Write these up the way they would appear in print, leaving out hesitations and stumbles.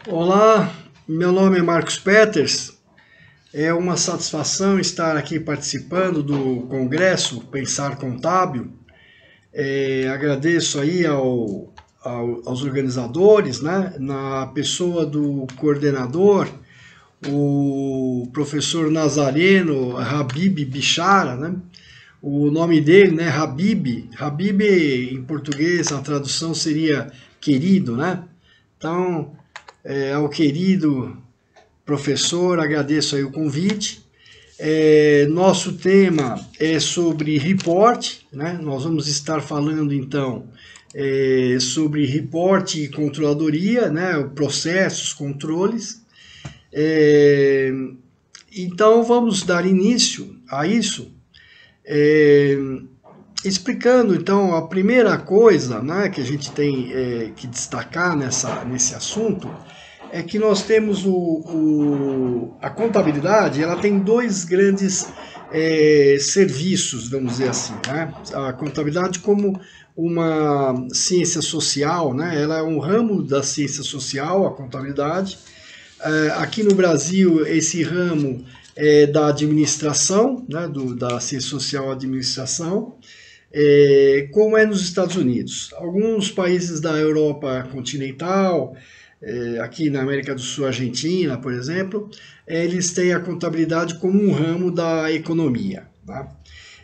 Olá, meu nome é Marcos Peters. É uma satisfação estar aqui participando do Congresso Pensar Contábil. Agradeço aí aos organizadores, né, na pessoa do coordenador, o professor Nazareno Habib Bichara, né? O nome dele, né, Habib. Habib em português, a tradução seria querido, né? Então, ao querido professor, agradeço aí o convite. Nosso tema é sobre report, né? Nós vamos estar falando então sobre report e controladoria, né? Processos, controles. É, então vamos dar início a isso, é, explicando então a primeira coisa, né, que a gente tem que destacar nesse assunto é que nós temos a contabilidade, ela tem dois grandes serviços, vamos dizer assim, né? A contabilidade como uma ciência social, né? Ela é um ramo da ciência social, a contabilidade. Aqui no Brasil, esse ramo é da administração, né? Da ciência social administração. Como é nos Estados Unidos. Alguns países da Europa continental, aqui na América do Sul, Argentina, por exemplo, eles têm a contabilidade como um ramo da economia. Tá?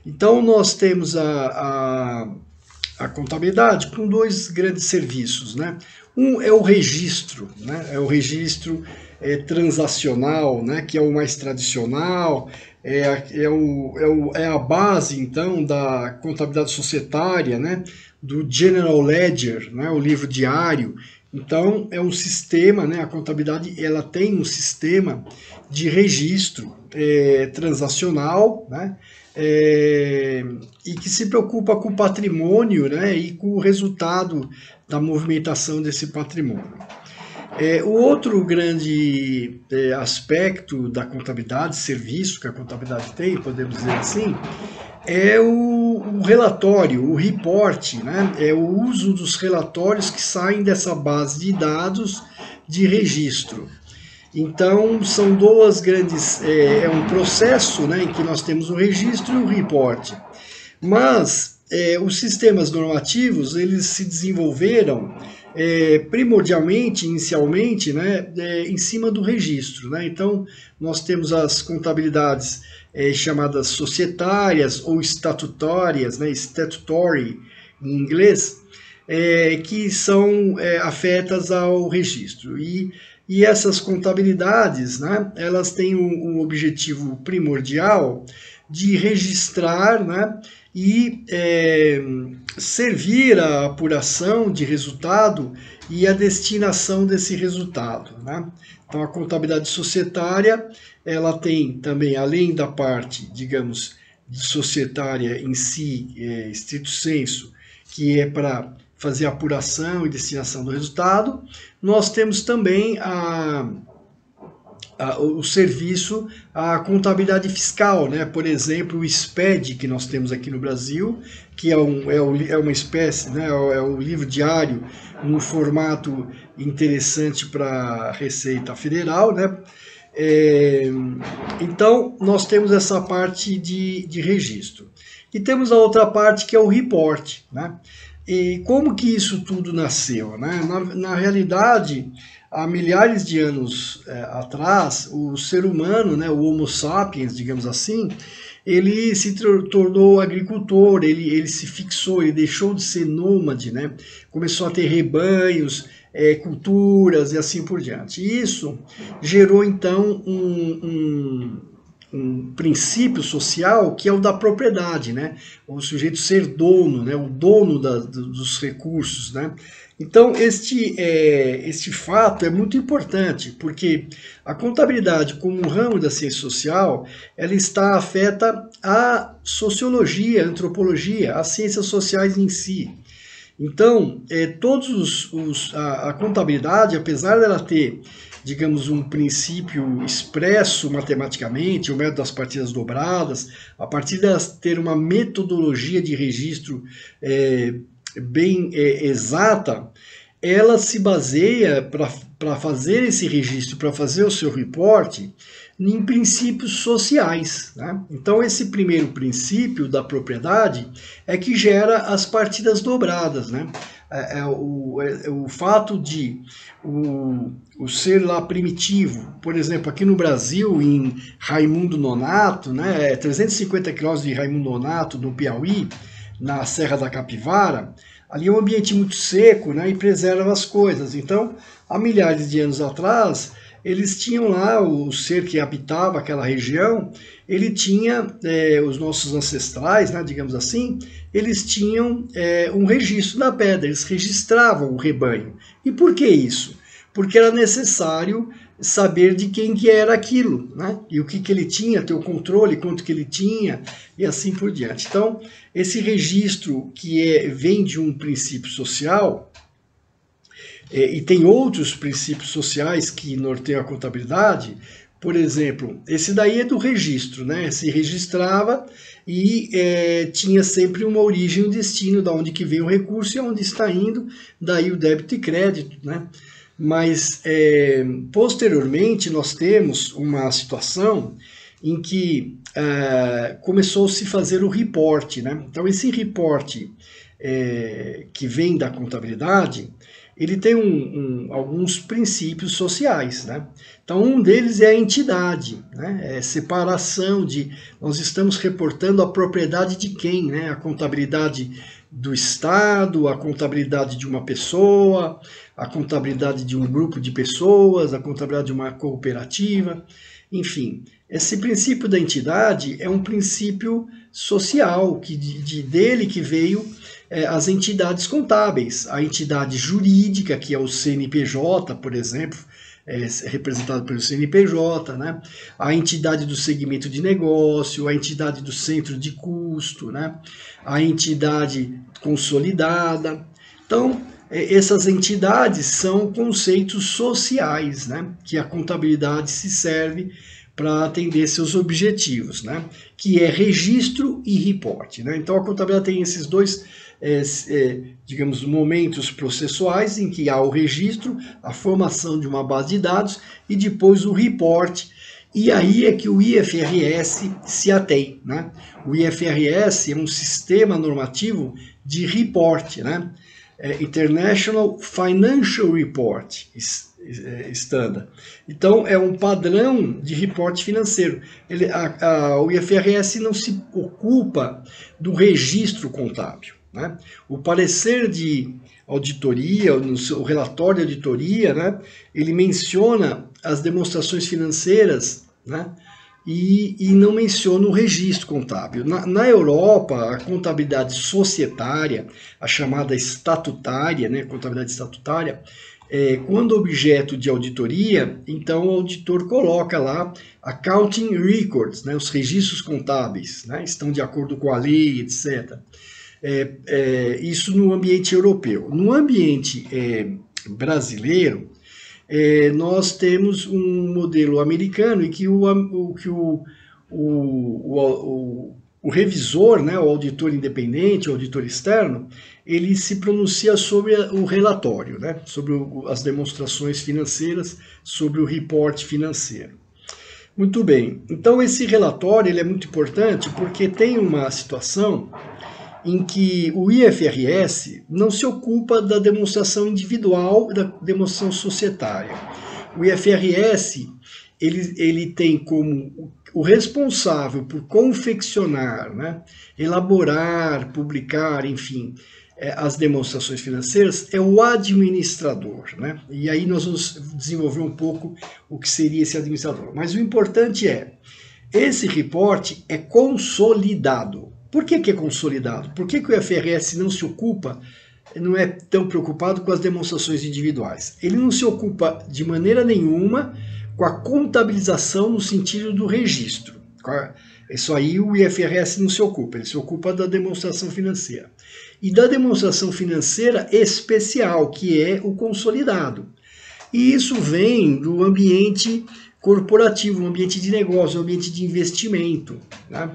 Então, nós temos a contabilidade com dois grandes serviços. Né? Um é o registro, né? É o registro transacional, né? Que é o mais tradicional, é a base, então, da contabilidade societária, né? Do General Ledger, né? O livro diário. Então, é um sistema, né? A contabilidade ela tem um sistema de registro transacional, né? E que se preocupa com o patrimônio, né? E com o resultado da movimentação desse patrimônio. O outro grande aspecto da contabilidade, serviço que a contabilidade tem, podemos dizer assim, é o relatório, o report, né? É o uso dos relatórios que saem dessa base de dados de registro. Então, são duas grandes. É um processo, né, em que nós temos o registro e o report. Mas os sistemas normativos eles se desenvolveram primordialmente, inicialmente, né, em cima do registro. Né? Então, nós temos as contabilidades chamadas societárias ou estatutárias, né, statutory em inglês, que são afetas ao registro. E essas contabilidades, né, elas têm um objetivo primordial de registrar, né, e servir a apuração de resultado e a destinação desse resultado. Né? Então, a contabilidade societária, ela tem também, além da parte, digamos, societária em si, estrito sensu, que é para fazer a apuração e destinação do resultado, nós temos também o serviço, a contabilidade fiscal, né? Por exemplo, o SPED que nós temos aqui no Brasil, que é uma espécie, né? É o livro diário, num formato interessante para a Receita Federal, né? Então, nós temos essa parte de registro. E temos a outra parte que é o report, né? E como que isso tudo nasceu? Né? Na realidade, há milhares de anos atrás, o ser humano, né, o Homo sapiens, digamos assim, ele se tornou agricultor, ele se fixou, ele deixou de ser nômade, né? Começou a ter rebanhos, culturas e assim por diante. E isso gerou então um princípio social que é o da propriedade, né? O sujeito ser dono, né? O dono dos recursos, né? Então, este fato é muito importante, porque a contabilidade, como um ramo da ciência social, ela está afeta à sociologia, à antropologia, às ciências sociais em si. Então, a contabilidade, apesar dela ter, digamos, um princípio expresso matematicamente, o método das partidas dobradas, a partir de ter uma metodologia de registro bem exata, ela se baseia para fazer esse registro, para fazer o seu reporte, em princípios sociais, né? Então, esse primeiro princípio da propriedade é que gera as partidas dobradas, né? O fato de o ser lá primitivo, por exemplo, aqui no Brasil, em Raimundo Nonato, né, 350 quilômetros de Raimundo Nonato, no Piauí, na Serra da Capivara, ali é um ambiente muito seco, né, e preserva as coisas. Então, há milhares de anos atrás, eles tinham lá, o ser que habitava aquela região, ele tinha, os nossos ancestrais, né, digamos assim, eles tinham um registro da pedra, eles registravam o rebanho. E por que isso? Porque era necessário saber de quem que era aquilo, né? E o que ele tinha, ter o controle, quanto que ele tinha, e assim por diante. Então, esse registro que vem de um princípio social, e tem outros princípios sociais que norteiam a contabilidade. Por exemplo, esse daí é do registro, né? Se registrava e tinha sempre uma origem e um destino, da onde que vem o recurso e onde está indo, daí o débito e crédito, né? Mas, posteriormente, nós temos uma situação em que começou a se fazer o reporte, né? Então, esse reporte que vem da contabilidade, ele tem alguns princípios sociais, né? Então, um deles é a entidade, né? É separação de... Nós estamos reportando a propriedade de quem, né? A contabilidade do Estado, a contabilidade de uma pessoa, a contabilidade de um grupo de pessoas, a contabilidade de uma cooperativa, enfim. Esse princípio da entidade é um princípio social, dele que veio as entidades contábeis. A entidade jurídica, que é o CNPJ, por exemplo, representado pelo CNPJ, né? A entidade do segmento de negócio, a entidade do centro de custo, né? A entidade consolidada. Então, essas entidades são conceitos sociais, né? Que a contabilidade se serve para atender seus objetivos, né? Que é registro e reporte, né? Então, a contabilidade tem esses dois digamos, momentos processuais em que há o registro, a formação de uma base de dados e depois o reporte. E aí é que o IFRS se atém, né? O IFRS é um sistema normativo de reporte, né? International Financial Report Standard. Então, é um padrão de reporte financeiro. O IFRS não se ocupa do registro contábil, né? O parecer de auditoria, o relatório de auditoria, né, ele menciona as demonstrações financeiras, né, e não menciona o registro contábil. Na Europa, a contabilidade societária, a chamada estatutária, né, contabilidade estatutária, quando objeto de auditoria, então o auditor coloca lá accounting records, né, os registros contábeis, né, estão de acordo com a lei, etc. Isso no ambiente europeu. No ambiente brasileiro, nós temos um modelo americano em que o revisor, né, o auditor independente, o auditor externo, ele se pronuncia sobre o relatório, né, sobre as demonstrações financeiras, sobre o reporte financeiro. Muito bem, então esse relatório ele é muito importante porque tem uma situação em que o IFRS não se ocupa da demonstração individual e da demonstração societária. O IFRS ele tem como o responsável por confeccionar, né, elaborar, publicar, enfim, as demonstrações financeiras é o administrador, né? E aí nós vamos desenvolver um pouco o que seria esse administrador. Mas o importante esse reporte é consolidado. Por que é consolidado? Por que o IFRS não se ocupa, não é tão preocupado com as demonstrações individuais? Ele não se ocupa de maneira nenhuma com a contabilização no sentido do registro. Isso aí o IFRS não se ocupa, ele se ocupa da demonstração financeira. E da demonstração financeira especial, que é o consolidado. E isso vem do ambiente corporativo, um ambiente de negócio, um ambiente de investimento, né?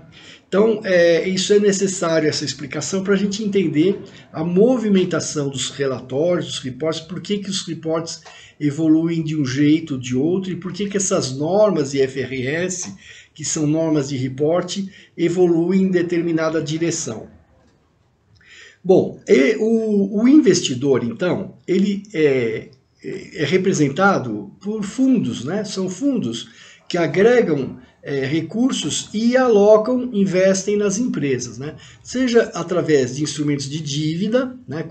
Então, isso é necessário, essa explicação, para a gente entender a movimentação dos relatórios, dos reportes, por que os reportes evoluem de um jeito ou de outro, e por que essas normas IFRS, que são normas de reporte, evoluem em determinada direção. Bom, o investidor, então, ele é representado por fundos, né? São fundos que agregam recursos e alocam, investem nas empresas, né? Seja através de instrumentos de dívida, né?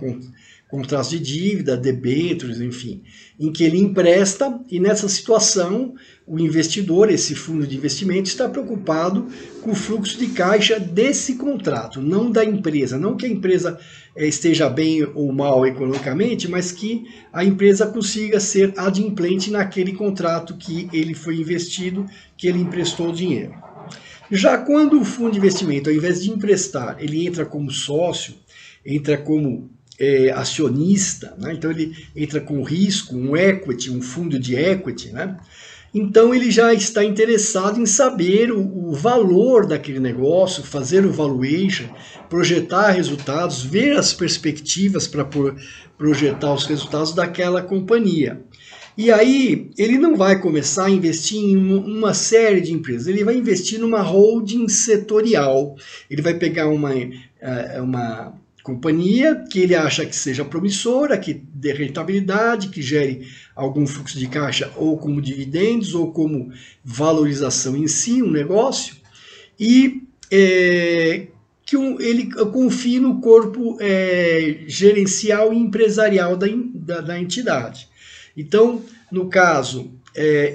Contratos de dívida, debêntures, enfim, em que ele empresta, e nessa situação o investidor, esse fundo de investimento, está preocupado com o fluxo de caixa desse contrato, não da empresa, não que a empresa esteja bem ou mal economicamente, mas que a empresa consiga ser adimplente naquele contrato que ele foi investido, que ele emprestou o dinheiro. Já quando o fundo de investimento, ao invés de emprestar, ele entra como sócio, entra como acionista, né? Então ele entra com risco, um equity, um fundo de equity, né? Então ele já está interessado em saber o valor daquele negócio, fazer o valuation, projetar resultados, ver as perspectivas para projetar os resultados daquela companhia. E aí ele não vai começar a investir em uma série de empresas, ele vai investir numa holding setorial. Ele vai pegar uma companhia que ele acha que seja promissora, que dê rentabilidade, que gere algum fluxo de caixa ou como dividendos ou como valorização em si, um negócio, e que ele confie no corpo gerencial e empresarial da entidade. Então, no caso,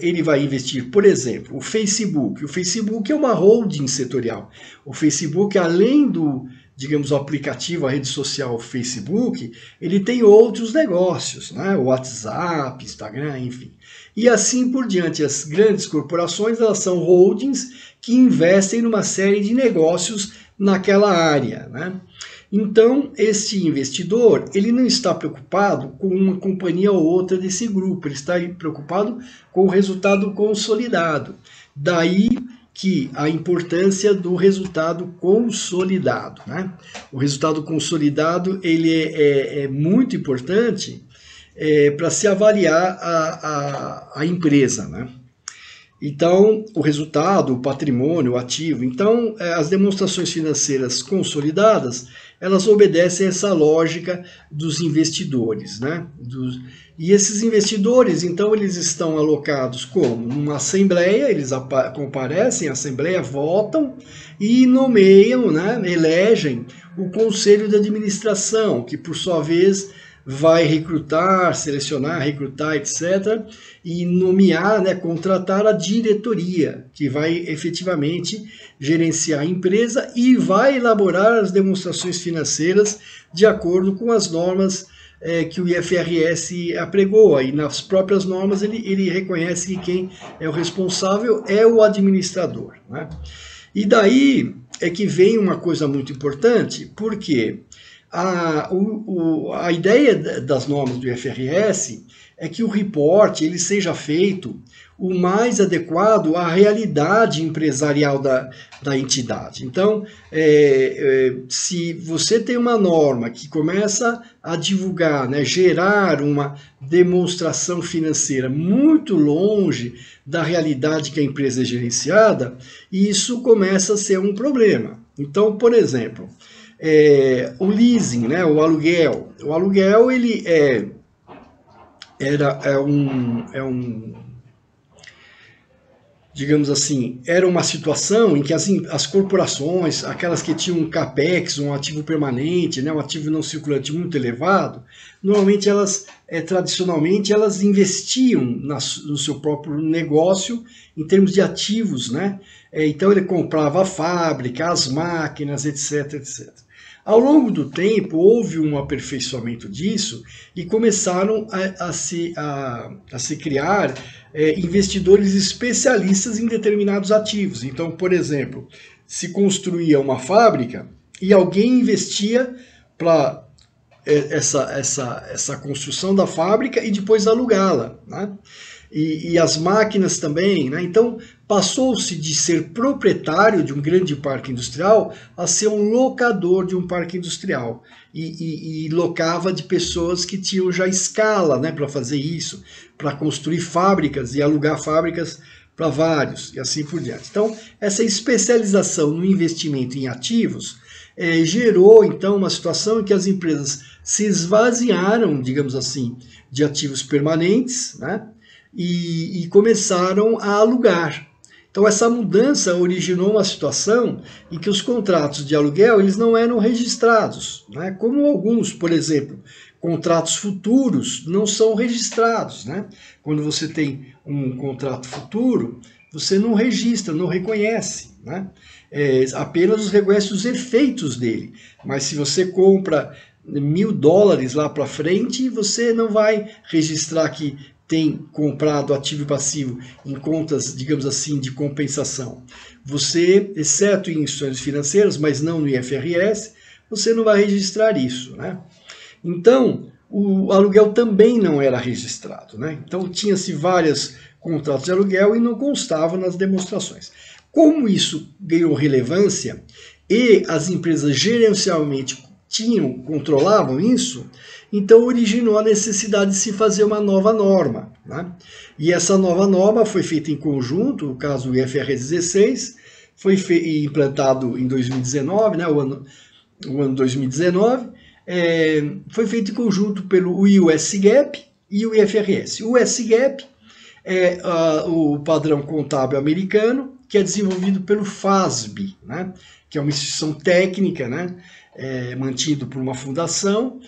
ele vai investir, por exemplo, o Facebook. O Facebook é uma holding setorial. O Facebook, além do, digamos, o aplicativo, a rede social Facebook, ele tem outros negócios, né? O WhatsApp, Instagram, enfim. E assim por diante. As grandes corporações, elas são holdings que investem numa série de negócios naquela área, né? Então, esse investidor, ele não está preocupado com uma companhia ou outra desse grupo, ele está preocupado com o resultado consolidado. Daí que a importância do resultado consolidado, né? O resultado consolidado, ele é muito importante para se avaliar a empresa, né? Então, o resultado, o patrimônio, o ativo. Então, as demonstrações financeiras consolidadas, elas obedecem a essa lógica dos investidores, né? E esses investidores, então, eles estão alocados como? Numa assembleia, eles comparecem à assembleia, votam e nomeiam, né? Elegem o conselho de administração, que por sua vez vai recrutar, selecionar, recrutar, etc., e nomear, né, contratar a diretoria, que vai efetivamente gerenciar a empresa e vai elaborar as demonstrações financeiras de acordo com as normas que o IFRS apregou. E nas próprias normas ele reconhece que quem é o responsável é o administrador, né? E daí é que vem uma coisa muito importante, porque a ideia das normas do IFRS é que o report ele seja feito o mais adequado à realidade empresarial da entidade. Então, se você tem uma norma que começa a divulgar, né, gerar uma demonstração financeira muito longe da realidade que a empresa é gerenciada, isso começa a ser um problema. Então, por exemplo, o leasing, né, o aluguel. O aluguel ele digamos assim, era uma situação em que as corporações, aquelas que tinham um capex, um ativo permanente, né, um ativo não circulante muito elevado, normalmente elas, tradicionalmente, elas investiam no seu próprio negócio em termos de ativos, né? Então ele comprava a fábrica, as máquinas, etc, etc. Ao longo do tempo, houve um aperfeiçoamento disso e começaram a se criar investidores especialistas em determinados ativos. Então, por exemplo, se construía uma fábrica e alguém investia para essa construção da fábrica e depois alugá-la, né? e as máquinas também, né? Então, passou-se de ser proprietário de um grande parque industrial a ser um locador de um parque industrial. E locava de pessoas que tinham já escala, né, para fazer isso, para construir fábricas e alugar fábricas para vários, e assim por diante. Então, essa especialização no investimento em ativos gerou, então, uma situação em que as empresas se esvaziaram, digamos assim, de ativos permanentes, né, e começaram a alugar. Então essa mudança originou uma situação em que os contratos de aluguel eles não eram registrados, né? Como alguns, por exemplo, contratos futuros não são registrados, né? Quando você tem um contrato futuro, você não registra, não reconhece, né? Apenas reconhece os efeitos dele. Mas se você compra $1.000 lá para frente, você não vai registrar que tem comprado ativo e passivo em contas, digamos assim, de compensação. Você, exceto em instituições financeiras, mas não no IFRS, você não vai registrar isso, né? Então, o aluguel também não era registrado, né? Então, tinha-se vários contratos de aluguel e não constavam nas demonstrações. Como isso ganhou relevância e as empresas gerencialmente controlavam isso, então originou a necessidade de se fazer uma nova norma, né? E essa nova norma foi feita em conjunto, no caso do IFRS 16, foi implantado em 2019, né, o ano 2019, foi feito em conjunto pelo US GAAP e o IFRS. O US GAAP é o padrão contábil americano, que é desenvolvido pelo FASB, né, que é uma instituição técnica, né, mantido por uma fundação,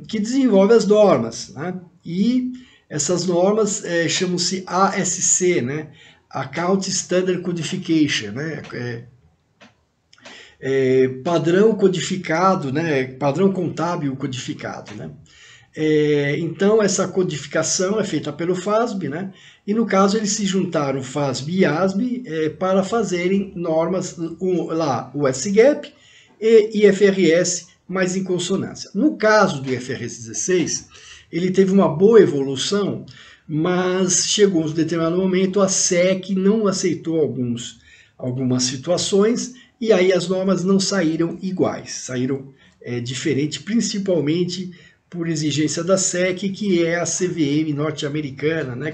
que desenvolve as normas, né? E essas normas chamam-se ASC, né? Account Standard Codification, né? Padrão codificado, né? Padrão contábil codificado, né? Então essa codificação é feita pelo FASB, né? E no caso eles se juntaram, FASB e ASB, para fazerem normas lá, o SGAP e IFRS, mas em consonância. No caso do IFRS 16, ele teve uma boa evolução, mas chegou um determinado momento, a SEC não aceitou algumas situações, e aí as normas não saíram iguais, saíram diferentes, principalmente por exigência da SEC, que é a CVM norte-americana, né,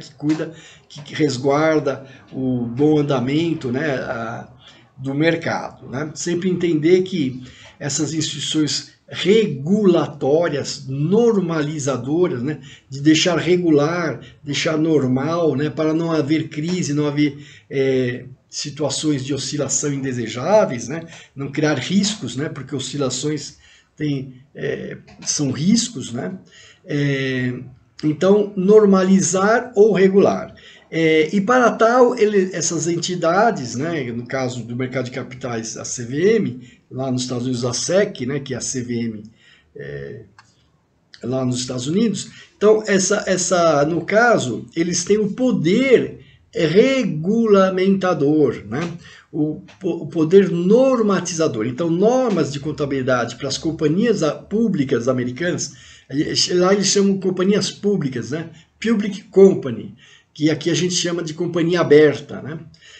que resguarda o bom andamento, né, do mercado, né? Sempre entender que essas instituições regulatórias, normalizadoras, né, de deixar regular, deixar normal, né, para não haver crise, não haver situações de oscilação indesejáveis, né, não criar riscos, né, porque oscilações são riscos, né? Então, normalizar ou regular. E para tal, essas entidades, né, no caso do mercado de capitais, a CVM, lá nos Estados Unidos a SEC, né, que é a CVM lá nos Estados Unidos, então no caso, eles têm o poder regulamentador, né, o poder normatizador. Então, normas de contabilidade para as companhias públicas americanas, lá eles chamam companhias públicas, né, Public Company, que aqui a gente chama de companhia aberta, né?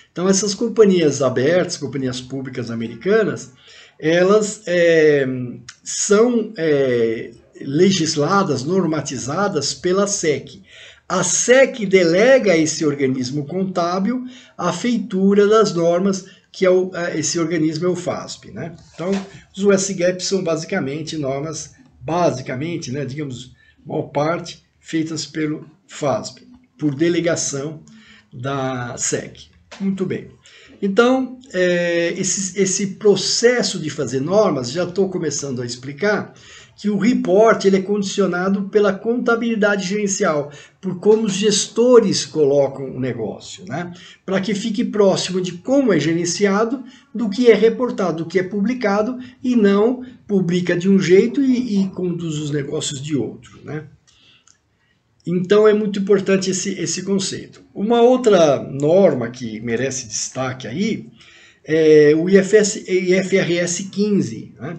Então, essas companhias abertas, companhias públicas americanas, elas são legisladas, normatizadas pela SEC. A SEC delega a esse organismo contábil a feitura das normas, que esse organismo é o FASB, né? Então, os US GAAP são basicamente normas, né, digamos, maior parte, feitas pelo FASB, por delegação da SEC. Muito bem. Então, esse processo de fazer normas, já estou começando a explicar que o report ele é condicionado pela contabilidade gerencial, por como os gestores colocam o negócio, né? Para que fique próximo de como é gerenciado, do que é reportado, do que é publicado, e não publica de um jeito e conduz os negócios de outro, né? Então é muito importante esse conceito. Uma outra norma que merece destaque aí é o IFRS 15, né?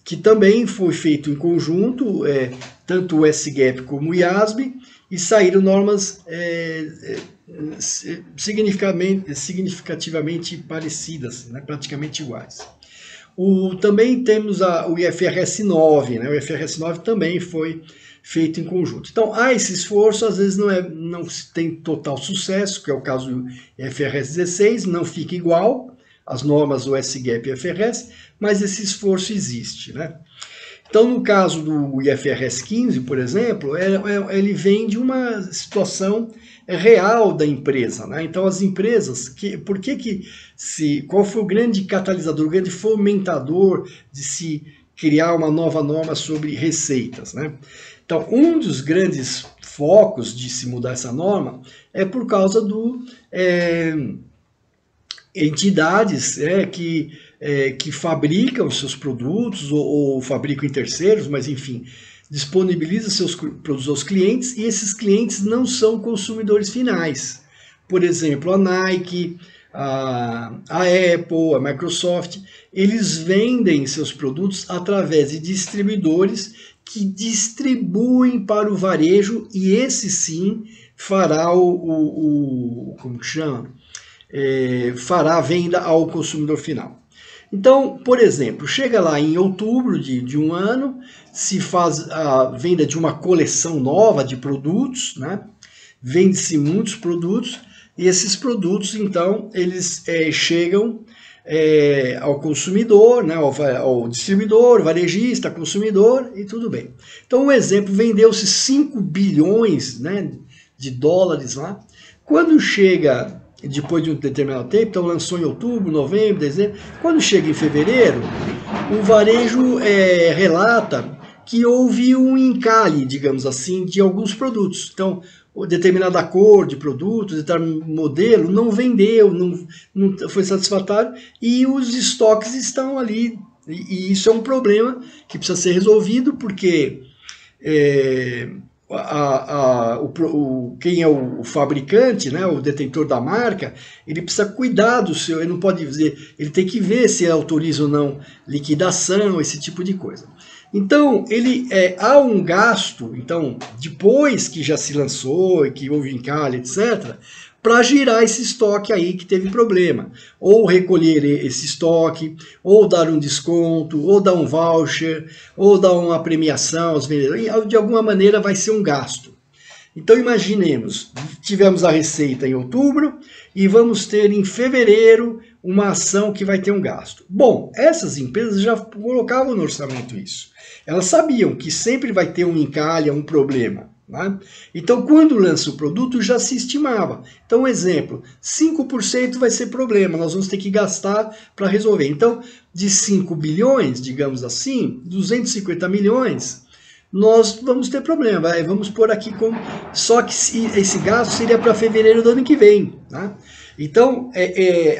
Que também foi feito em conjunto, tanto o SGAP como o IASB, e saíram normas significativamente parecidas, né, praticamente iguais. Também temos o IFRS 9, né, o IFRS 9 também foi feito em conjunto. Então, há esse esforço, às vezes não se tem total sucesso, que é o caso do IFRS 16, não fica igual as normas do US-GAAP e IFRS, mas esse esforço existe, né? Então, no caso do IFRS 15, por exemplo, ele vem de uma situação real da empresa, né? Então, as empresas, qual foi o grande catalisador, o grande fomentador de se criar uma nova norma sobre receitas, né? Então, um dos grandes focos de se mudar essa norma é por causa do entidades que fabricam os seus produtos ou fabricam em terceiros, mas enfim, disponibilizam seus produtos aos clientes e esses clientes não são consumidores finais. Por exemplo, a Nike, a Apple, a Microsoft, eles vendem seus produtos através de distribuidores que distribuem para o varejo e esse sim fará como que chama? Fará a venda ao consumidor final. Então, por exemplo, chega lá em outubro de um ano, se faz a venda de uma coleção nova de produtos, né? Vende-se muitos produtos, e esses produtos, então, eles chegam ao consumidor, né? ao distribuidor, varejista, consumidor, e tudo bem. Então, um exemplo, vendeu-se 5 bilhões, né, de dólares lá. Quando chega depois de um determinado tempo, então lançou em outubro, novembro, dezembro, quando chega em fevereiro, o varejo relata que houve um encalhe, digamos assim, de alguns produtos. Então, determinada cor de produto, determinado modelo, não vendeu, não foi satisfatório, e os estoques estão ali, e isso é um problema que precisa ser resolvido, porque quem é o fabricante, né, o detentor da marca, ele precisa cuidar do seu, ele não pode dizer, ele tem que ver se autoriza ou não liquidação, esse tipo de coisa. Então, há um gasto, então, depois que já se lançou e que houve encalhe, etc., para girar esse estoque aí que teve problema. Ou recolher esse estoque, ou dar um desconto, ou dar um voucher, ou dar uma premiação aos vendedores. De alguma maneira vai ser um gasto. Então imaginemos, tivemos a receita em outubro e vamos ter em fevereiro uma ação que vai ter um gasto. Bom, essas empresas já colocavam no orçamento isso. Elas sabiam que sempre vai ter um encalhe, um problema. Né? Então, quando lança o produto, já se estimava. Então, um exemplo, 5% vai ser problema, nós vamos ter que gastar para resolver. Então, de 5 bilhões, digamos assim, 250 milhões, nós vamos ter problema. Vamos pôr aqui como... Só que esse gasto seria para fevereiro do ano que vem. Né? Então,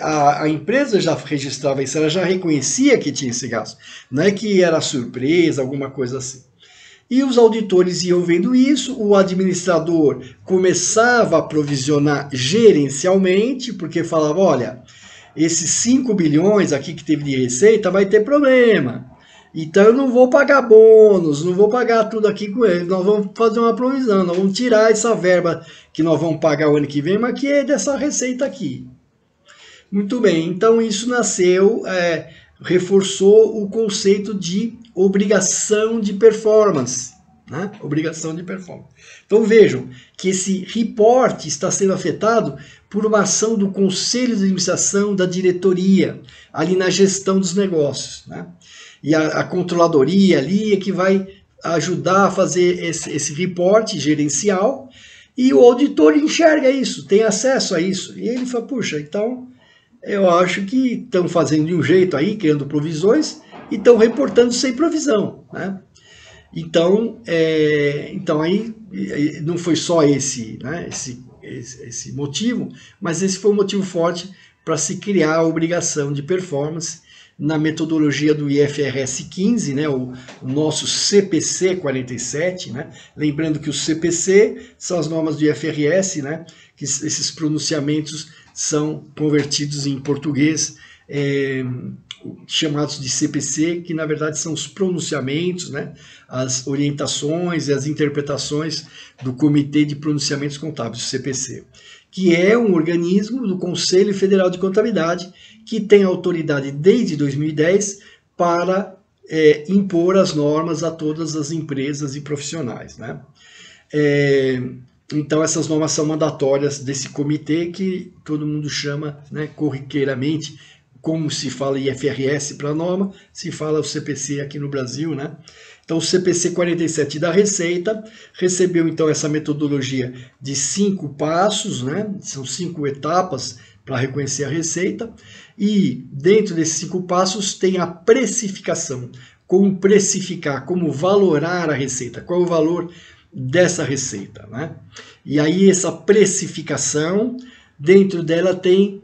a empresa já registrava isso, ela já reconhecia que tinha esse gasto. Não é que era surpresa, alguma coisa assim. E os auditores iam vendo isso, o administrador começava a provisionar gerencialmente, porque falava, olha, esses 5 bilhões aqui que teve de receita vai ter problema. Então eu não vou pagar bônus, não vou pagar tudo aqui com eles, nós vamos fazer uma provisão, nós vamos tirar essa verba que nós vamos pagar o ano que vem, mas que é dessa receita aqui. Muito bem, então isso nasceu, reforçou o conceito de obrigação de performance. Né? Obrigação de performance. Então vejam que esse reporte está sendo afetado por uma ação do conselho de administração, da diretoria, ali na gestão dos negócios. Né? E a controladoria ali é que vai ajudar a fazer esse reporte gerencial, e o auditor enxerga isso, tem acesso a isso. E ele fala, puxa, então eu acho que estão fazendo de um jeito aí, criando provisões, e estão reportando sem provisão. Né? Então aí não foi só esse motivo, mas esse foi um motivo forte para se criar a obrigação de performance na metodologia do IFRS 15, né, o nosso CPC 47, né, lembrando que o CPC são as normas do IFRS, né, que esses pronunciamentos são convertidos em português chamados de CPC, que na verdade são os pronunciamentos, né, as orientações e as interpretações do Comitê de Pronunciamentos Contábeis, o CPC, que é um organismo do Conselho Federal de Contabilidade que tem autoridade desde 2010 para impor as normas a todas as empresas e profissionais, né? Então essas normas são mandatórias desse comitê que todo mundo chama, né, corriqueiramente, como se fala IFRS para a norma, se fala o CPC aqui no Brasil, né? Então o CPC 47 da Receita recebeu então essa metodologia de 5 passos, né? São 5 etapas para reconhecer a receita, e dentro desses 5 passos tem a precificação, como precificar, como valorar a receita, qual é o valor dessa receita, né? E aí essa precificação, dentro dela tem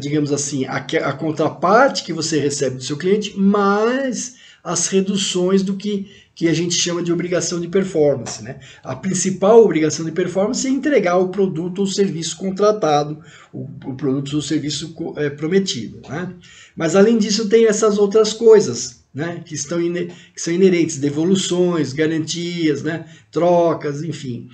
digamos assim, a contraparte que você recebe do seu cliente, mais as reduções do que a gente chama de obrigação de performance, né? A principal obrigação de performance é entregar o produto ou serviço contratado, o produto ou serviço prometido, né? Mas além disso tem essas outras coisas, né, que são inerentes, devoluções, garantias, né, trocas, enfim.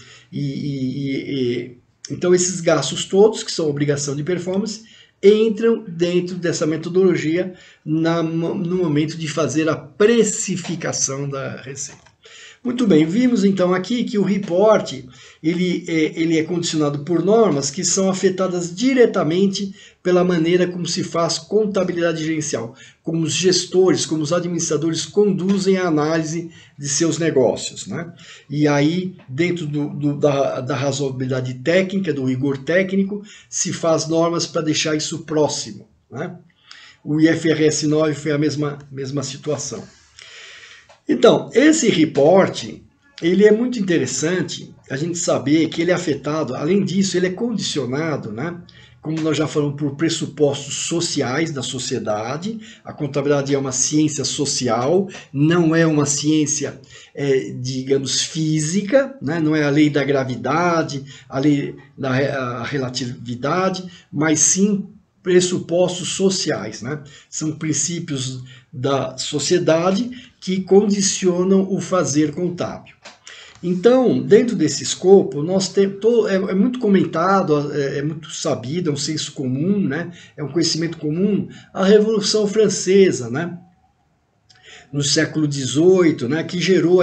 Então esses gastos todos, que são obrigação de performance, entram dentro dessa metodologia no momento de fazer a precificação da receita. Muito bem, vimos então aqui que o report ele é condicionado por normas que são afetadas diretamente pela maneira como se faz contabilidade gerencial, como os gestores, como os administradores conduzem a análise de seus negócios, né? E aí, dentro da razoabilidade técnica, do rigor técnico, se faz normas para deixar isso próximo, né? O IFRS 9 foi a mesma situação. Então, esse report, ele é muito interessante a gente saber que ele é afetado, além disso, ele é condicionado, né? Como nós já falamos, por pressupostos sociais da sociedade. A contabilidade é uma ciência social, não é uma ciência, digamos, física, né? Não é a lei da gravidade, a lei da relatividade, mas sim pressupostos sociais, né? São princípios da sociedade que condicionam o fazer contábil. Então, dentro desse escopo, nós temos, é muito comentado, é muito sabido, é um senso comum, né? É um conhecimento comum, a Revolução Francesa, né? No século XVIII, né? Que gerou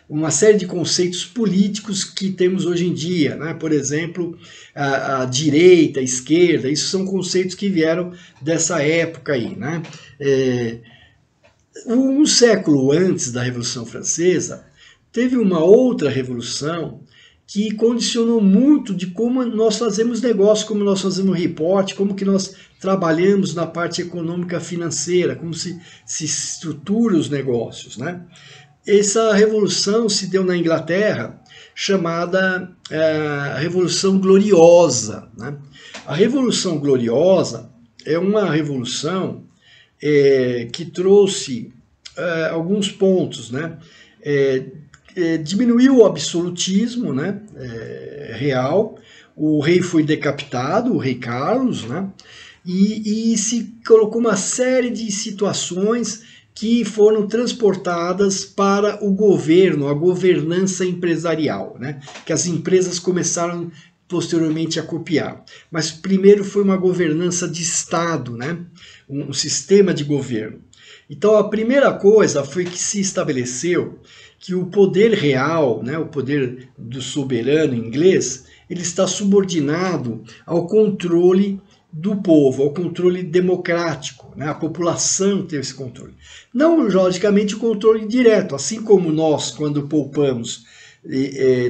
uma série de conceitos políticos que temos hoje em dia, né? Por exemplo, a direita, a esquerda, isso são conceitos que vieram dessa época aí, né? Um século antes da Revolução Francesa, teve uma outra revolução que condicionou muito de como nós fazemos negócio, como nós fazemos report, como que nós trabalhamos na parte econômica financeira, como se estrutura os negócios, né? Essa revolução se deu na Inglaterra, chamada Revolução Gloriosa, né? A Revolução Gloriosa é uma revolução que trouxe alguns pontos, né? Diminuiu o absolutismo, né, real, o rei foi decapitado, o rei Carlos, né, e se colocou uma série de situações que foram transportadas para o governo, a governança empresarial, né, que as empresas começaram posteriormente a copiar. Mas primeiro foi uma governança de Estado, né, um sistema de governo. Então a primeira coisa foi que se estabeleceu que o poder real, né, o poder do soberano inglês, ele está subordinado ao controle do povo, ao controle democrático, né? A população tem esse controle. Não, logicamente, o controle direto, assim como nós, quando poupamos,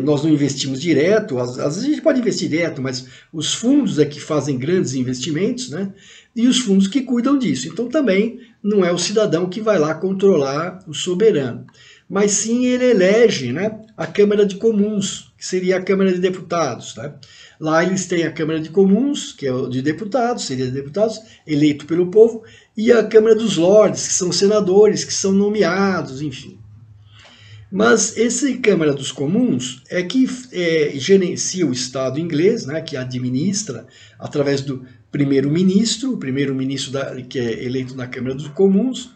nós não investimos direto, às vezes a gente pode investir direto, mas os fundos é que fazem grandes investimentos, né? E os fundos que cuidam disso. Então também não é o cidadão que vai lá controlar o soberano, mas sim ele elege, né, a Câmara de Comuns, que seria a Câmara de Deputados, né? Lá eles têm a Câmara de Comuns, que é o de deputados, seria de deputados, eleito pelo povo, e a Câmara dos Lordes, que são senadores, que são nomeados, enfim. Mas essa Câmara dos Comuns é que gerencia o Estado inglês, né, que administra, através primeiro-ministro, que é eleito na Câmara dos Comuns,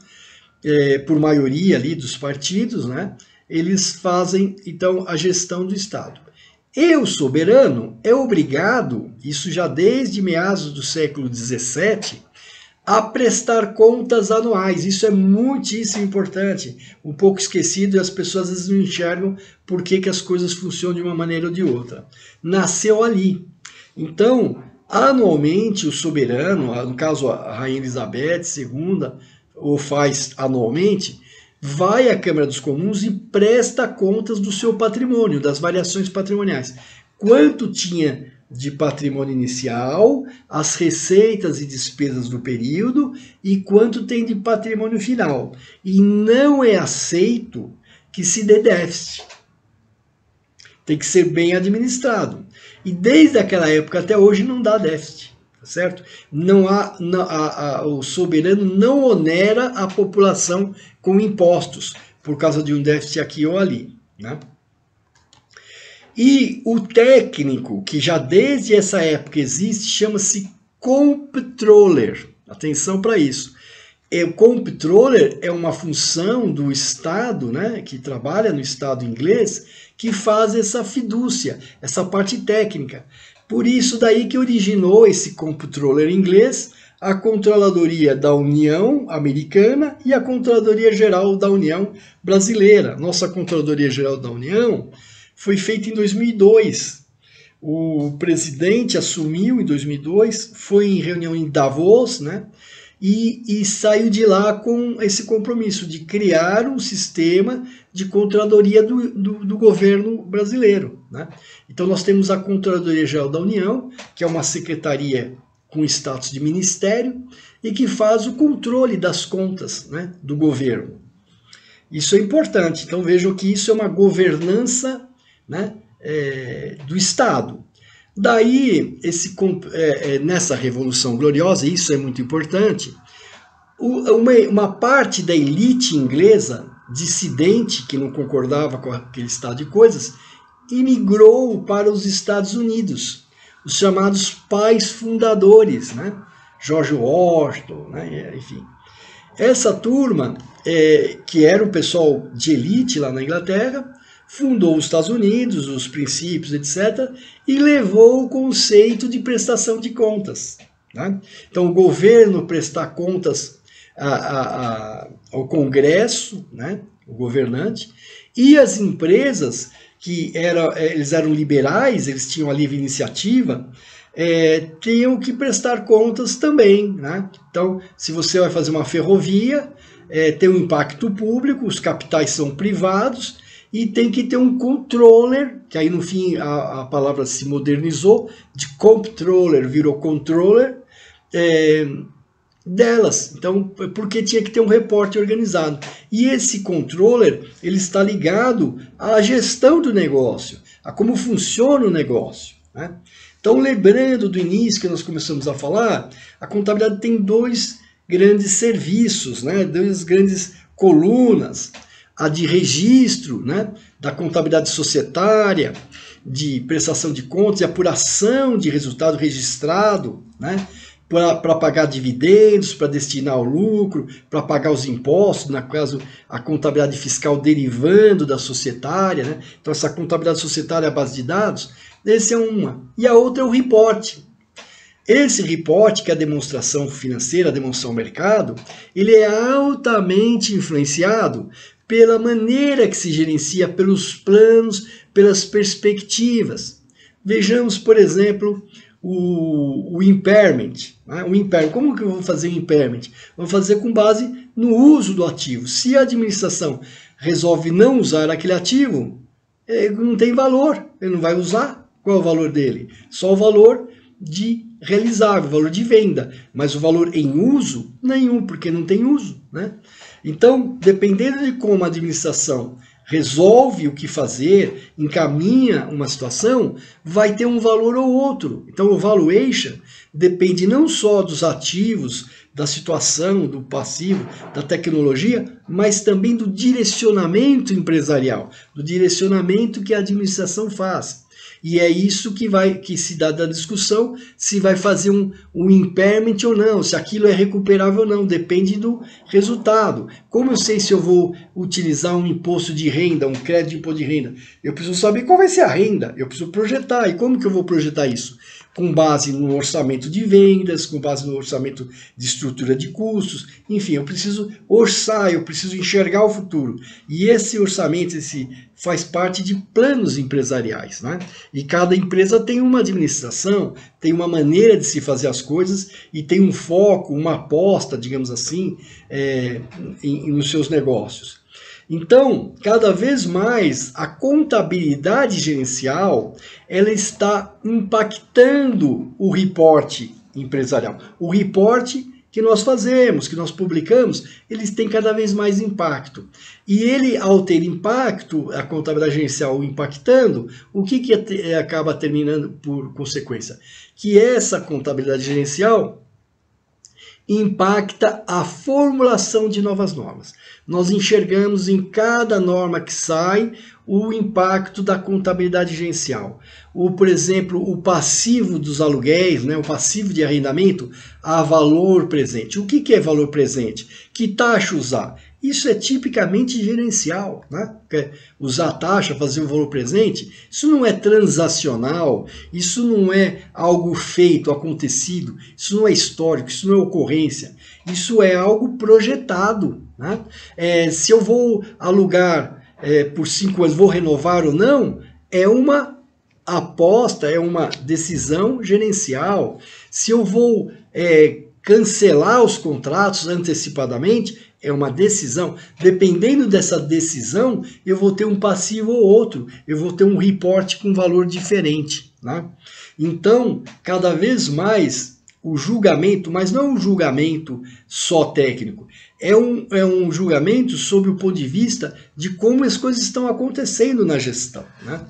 por maioria ali dos partidos, né? Eles fazem, então, a gestão do Estado. E o soberano é obrigado, isso já desde meados do século XVII, a prestar contas anuais. Isso é muitíssimo importante, um pouco esquecido, e as pessoas às vezes não enxergam por que as coisas funcionam de uma maneira ou de outra. Nasceu ali. Então, anualmente, o soberano, no caso a Rainha Elizabeth II, o faz anualmente, vai à Câmara dos Comuns e presta contas do seu patrimônio, das variações patrimoniais. Quanto tinha de patrimônio inicial, as receitas e despesas do período e quanto tem de patrimônio final. E não é aceito que se dê déficit. Tem que ser bem administrado. E desde aquela época até hoje não dá déficit. Certo? O soberano não onera a população com impostos por causa de um déficit aqui ou ali, né? E o técnico, que já desde essa época existe, chama-se comptroller. Atenção para isso. O comptroller é uma função do Estado, né, que trabalha no Estado inglês, que faz essa fidúcia, essa parte técnica. Por isso daí que originou esse comptroller inglês, a Controladoria da União Americana e a Controladoria Geral da União Brasileira. Nossa Controladoria Geral da União foi feita em 2002. O presidente assumiu em 2002, foi em reunião em Davos, né? E saiu de lá com esse compromisso de criar um sistema de controladoria do governo brasileiro, né? Então nós temos a Controladoria Geral da União, que é uma secretaria com status de ministério e que faz o controle das contas, né, do governo. Isso é importante. Então vejam que isso é uma governança, né, do Estado. Daí, nessa Revolução Gloriosa, isso é muito importante, uma parte da elite inglesa, dissidente, que não concordava com aquele estado de coisas, imigrou para os Estados Unidos, os chamados pais fundadores, né? George Washington, né? Enfim. Essa turma, que era um pessoal de elite lá na Inglaterra, fundou os Estados Unidos, os princípios, etc., e levou o conceito de prestação de contas, né? Então, o governo prestar contas ao Congresso, né, o governante, e as empresas, eles eram liberais, eles tinham a livre iniciativa, tinham que prestar contas também, né? Então, se você vai fazer uma ferrovia, tem um impacto público, os capitais são privados, e tem que ter um controller, que aí no fim a palavra se modernizou, de comptroller virou controller, delas. Então, porque tinha que ter um repórter organizado. E esse controller, ele está ligado à gestão do negócio, a como funciona o negócio, né? Então, lembrando do início que nós começamos a falar, a contabilidade tem dois grandes serviços, né? Duas grandes colunas. A de registro, né, da contabilidade societária, de prestação de contas e apuração de resultado registrado, né, para pagar dividendos, para destinar ao lucro, para pagar os impostos, no caso, a contabilidade fiscal derivando da societária, né? Então, essa contabilidade societária à base de dados, essa é uma. E a outra é o reporte. Esse report, que é a demonstração financeira, a demonstração ao mercado, ele é altamente influenciado pela maneira que se gerencia, pelos planos, pelas perspectivas. Vejamos, por exemplo, o impairment, né? O impairment. Como que eu vou fazer o impairment? Vou fazer com base no uso do ativo. Se a administração resolve não usar aquele ativo, não tem valor, ele não vai usar. Qual é o valor dele? Só o valor de realizável, o valor de venda, mas o valor em uso, nenhum, porque não tem uso, né? Então, dependendo de como a administração resolve o que fazer, encaminha uma situação, vai ter um valor ou outro. Então, o valuation depende não só dos ativos, da situação, do passivo, da tecnologia, mas também do direcionamento empresarial, do direcionamento que a administração faz. E é isso que se dá da discussão, se vai fazer um impairment ou não, se aquilo é recuperável ou não, depende do resultado. Como eu sei se eu vou utilizar um imposto de renda, um crédito de imposto de renda? Eu preciso saber qual vai ser a renda, eu preciso projetar. E como que eu vou projetar isso? Com base no orçamento de vendas, com base no orçamento de estrutura de custos, enfim, eu preciso orçar, eu preciso enxergar o futuro. E esse orçamento, faz parte de planos empresariais, né? E cada empresa tem uma administração, tem uma maneira de se fazer as coisas e tem um foco, uma aposta, digamos assim, nos seus negócios. Então, cada vez mais, a contabilidade gerencial, ela está impactando o reporte empresarial. O reporte que nós fazemos, que nós publicamos, eles têm cada vez mais impacto. E ele, ao ter impacto, a contabilidade gerencial impactando, o que acaba terminando por consequência? Que essa contabilidade gerencial impacta a formulação de novas normas. Nós enxergamos em cada norma que sai o impacto da contabilidade gerencial. Por exemplo, o passivo dos aluguéis, né, o passivo de arrendamento a valor presente. O que é valor presente? Que taxa usar? Isso é tipicamente gerencial, né? Usar taxa, fazer o valor presente, isso não é transacional, isso não é algo feito, acontecido, isso não é histórico, isso não é ocorrência, isso é algo projetado, né? Se eu vou alugar por 5 anos, vou renovar ou não, é uma aposta, é uma decisão gerencial. Se eu vou cancelar os contratos antecipadamente, é uma decisão. Dependendo dessa decisão, eu vou ter um passivo ou outro, eu vou ter um reporte com valor diferente, né? Então, cada vez mais, o julgamento, mas não é um julgamento só técnico, é um julgamento sob o ponto de vista de como as coisas estão acontecendo na gestão, né?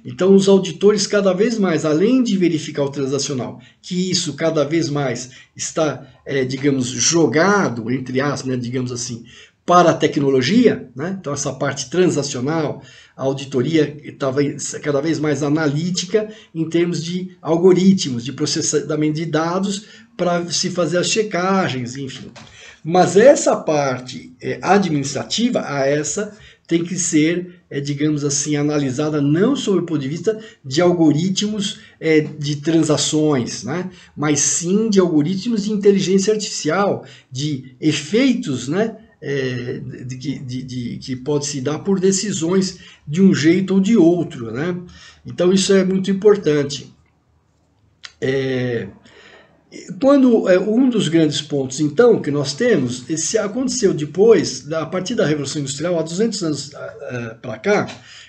Então, os auditores cada vez mais, além de verificar o transacional, que isso cada vez mais está, digamos, jogado, entre aspas, né, digamos assim, para a tecnologia, né? Então essa parte transacional, a auditoria estava cada vez mais analítica em termos de algoritmos, de processamento de dados para se fazer as checagens, enfim. Mas essa parte administrativa, essa tem que ser, digamos assim, analisada não sob o ponto de vista de algoritmos de transações, né? Mas sim de algoritmos de inteligência artificial, de efeitos, né? Que pode se dar por decisões de um jeito ou de outro, né? Então isso é muito importante. Quando um dos grandes pontos, então, que nós temos, esse aconteceu depois, a partir da Revolução Industrial, há 200 anos para cá,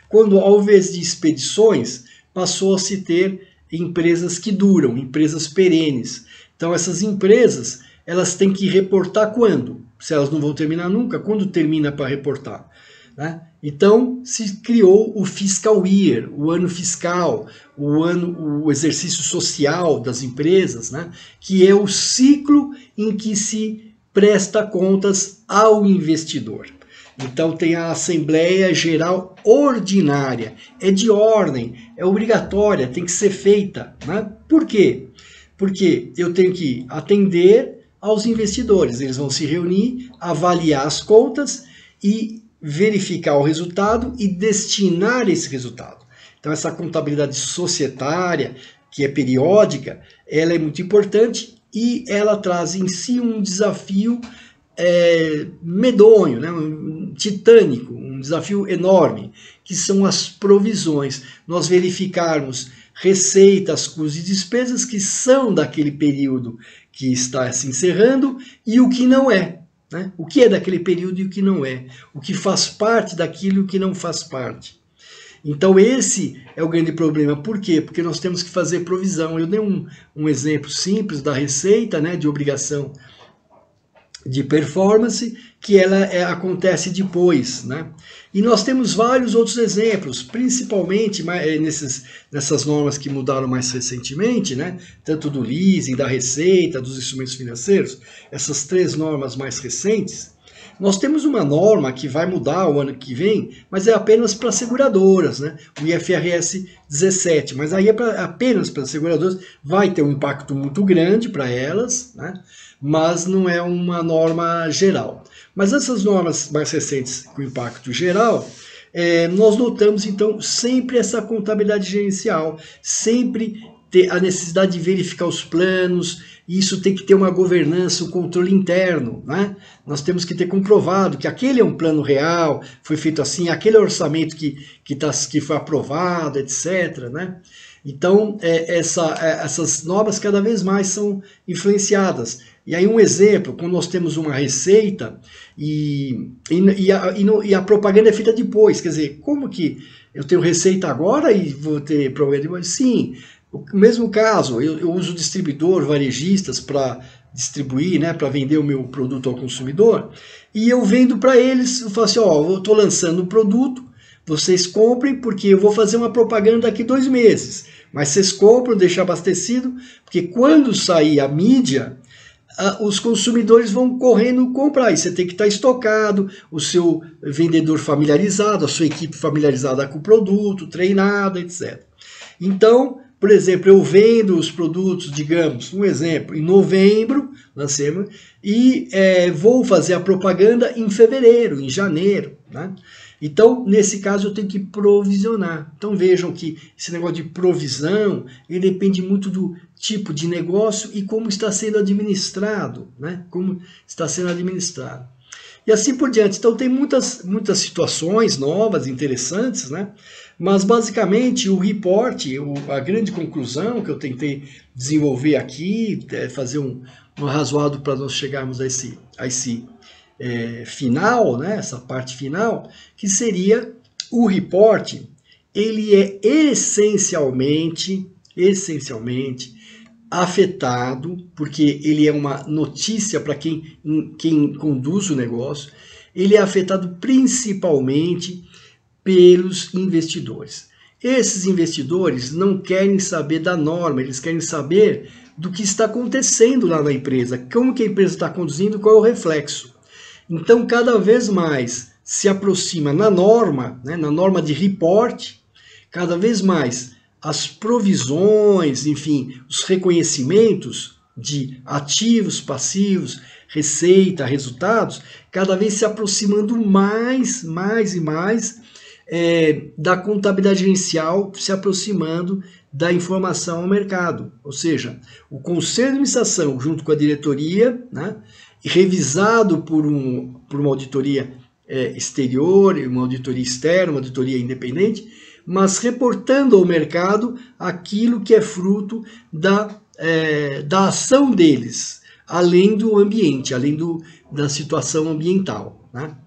quando, ao invés de expedições, passou a se ter empresas que duram, empresas perenes. Então, essas empresas, elas têm que reportar quando? Se elas não vão terminar nunca, quando termina para reportar? Né? Então se criou o fiscal year, o ano fiscal, o exercício social das empresas, né? Que é o ciclo em que se presta contas ao investidor. Então tem a Assembleia Geral Ordinária, é de ordem, é obrigatória, tem que ser feita. Né? Por quê? Porque eu tenho que atender aos investidores, eles vão se reunir, avaliar as contas e verificar o resultado e destinar esse resultado. Então essa contabilidade societária, que é periódica, ela é muito importante e ela traz em si um desafio medonho, né? Titânico, um desafio enorme, que são as provisões. Nós verificarmos receitas, custos e despesas que são daquele período que está se encerrando e o que não é. Né? O que é daquele período e o que não é. O que faz parte daquilo e o que não faz parte. Então esse é o grande problema. Por quê? Porque nós temos que fazer provisão. Eu dei um exemplo simples da receita, né, de obrigação de performance, que ela acontece depois, né? E nós temos vários outros exemplos, principalmente nessas normas que mudaram mais recentemente, né? Tanto do leasing, da receita, dos instrumentos financeiros, essas 3 normas mais recentes, Nós temos uma norma que vai mudar o ano que vem, mas é apenas para seguradoras, né? O IFRS 17, mas aí é apenas para seguradoras, vai ter um impacto muito grande para elas, né? Mas não é uma norma geral. Mas essas normas mais recentes com impacto geral, nós notamos então sempre essa contabilidade gerencial, sempre ter a necessidade de verificar os planos, e isso tem que ter uma governança, um controle interno, né? Nós temos que ter comprovado que aquele é um plano real, foi feito assim, aquele é o orçamento que foi aprovado, etc., né? Então, essas normas cada vez mais são influenciadas. E aí um exemplo, quando nós temos uma receita e a propaganda é feita depois, quer dizer, como que eu tenho receita agora e vou ter propaganda depois? Sim, o mesmo caso, eu uso distribuidor, varejistas para distribuir, né, para vender o meu produto ao consumidor, e eu vendo para eles, eu falo assim, ó, eu estou lançando um produto, vocês comprem porque eu vou fazer uma propaganda daqui 2 meses, mas vocês compram, deixam abastecido, porque quando sair a mídia, os consumidores vão correndo comprar, e você tem que estar estocado, o seu vendedor familiarizado, a sua equipe familiarizada com o produto, treinada, etc. Então, por exemplo, eu vendo os produtos, digamos, um exemplo, em novembro, lancemos, e vou fazer a propaganda em fevereiro, em janeiro, né? Então, nesse caso, eu tenho que provisionar. Então, vejam que esse negócio de provisão, ele depende muito do tipo de negócio e como está sendo administrado, né? Como está sendo administrado. E assim por diante. Então, tem muitas situações novas, interessantes, né? Mas, basicamente, o report, a grande conclusão que eu tentei desenvolver aqui, fazer um arrazoado para nós chegarmos a esse final, né, essa parte final, que seria o report, ele é essencialmente afetado, porque ele é uma notícia para quem conduz o negócio, ele é afetado principalmente pelos investidores. Esses investidores não querem saber da norma, eles querem saber do que está acontecendo lá na empresa, como que a empresa está conduzindo, qual é o reflexo. Então, cada vez mais se aproxima na norma, né, na norma de report, cada vez mais as provisões, enfim, os reconhecimentos de ativos, passivos, receita, resultados, cada vez se aproximando mais e mais da contabilidade gerencial, se aproximando da informação ao mercado. Ou seja, o conselho de administração, junto com a diretoria, né, revisado por uma auditoria exterior, uma auditoria externa, uma auditoria independente, mas reportando ao mercado aquilo que é fruto da ação deles, além do ambiente, além da situação ambiental, né?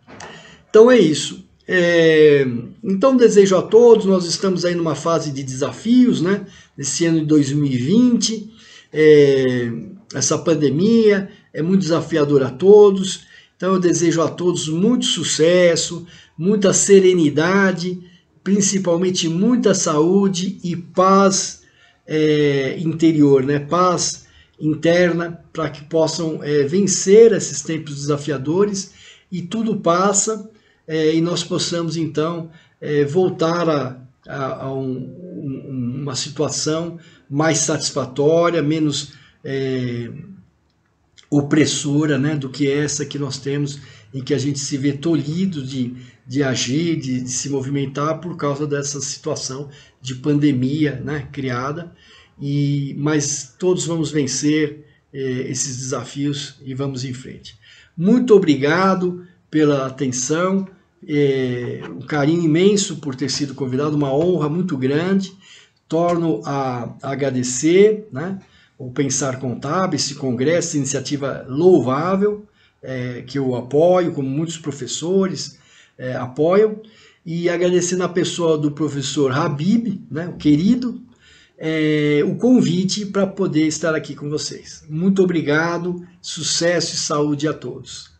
Então é isso. Então desejo a todos, nós estamos aí numa fase de desafios, né? Nesse ano de 2020, essa pandemia é muito desafiadora a todos, então eu desejo a todos muito sucesso, muita serenidade, principalmente muita saúde e paz interior, né? Paz interna, para que possam vencer esses tempos desafiadores e tudo passa, e nós possamos então voltar a uma situação mais satisfatória, menos opressora, né, do que essa que nós temos, em que a gente se vê tolhido de agir, de se movimentar por causa dessa situação de pandemia, né, criada. Mas todos vamos vencer esses desafios e vamos em frente. Muito obrigado pela atenção, um carinho imenso por ter sido convidado, uma honra muito grande. Torno a agradecer, né, o Pensar Contábil, esse congresso, essa iniciativa louvável, que eu apoio, como muitos professores apoiam, e agradecendo a pessoa do professor Habib, né, o querido, o convite para poder estar aqui com vocês. Muito obrigado, sucesso e saúde a todos.